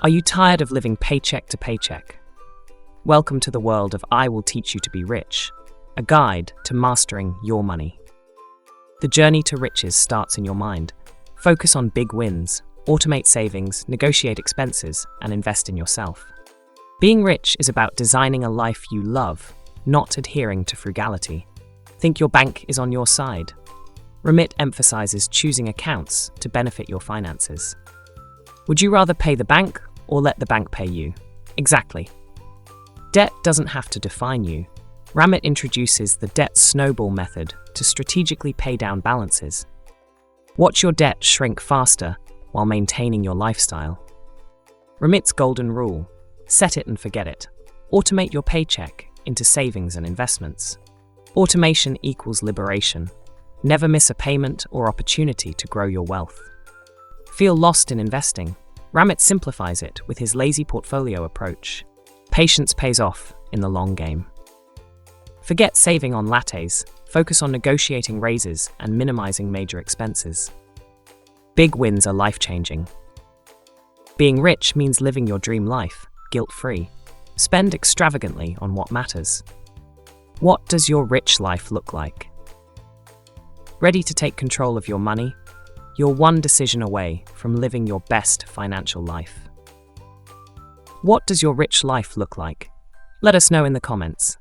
Are you tired of living paycheck to paycheck? Welcome to the world of I Will Teach You to Be Rich, a guide to mastering your money. The journey to riches starts in your mind. Focus on big wins, automate savings, negotiate expenses, and invest in yourself. Being rich is about designing a life you love, not adhering to frugality. Think your bank is on your side. Ramit emphasizes choosing accounts to benefit your finances. Would you rather pay the bank or let the bank pay you? Exactly. Debt doesn't have to define you. Ramit introduces the Debt Snowball Method to strategically pay down balances. Watch your debt shrink faster while maintaining your lifestyle. Ramit's golden rule: set it and forget it. Automate your paycheck into savings and investments. Automation equals liberation. Never miss a payment or opportunity to grow your wealth. Feel lost in investing? Ramit simplifies it with his lazy portfolio approach. Patience pays off in the long game. Forget saving on lattes, focus on negotiating raises and minimizing major expenses. Big wins are life-changing. Being rich means living your dream life, guilt-free. Spend extravagantly on what matters. What does your rich life look like? Ready to take control of your money? You're one decision away from living your best financial life. What does your rich life look like? Let us know in the comments.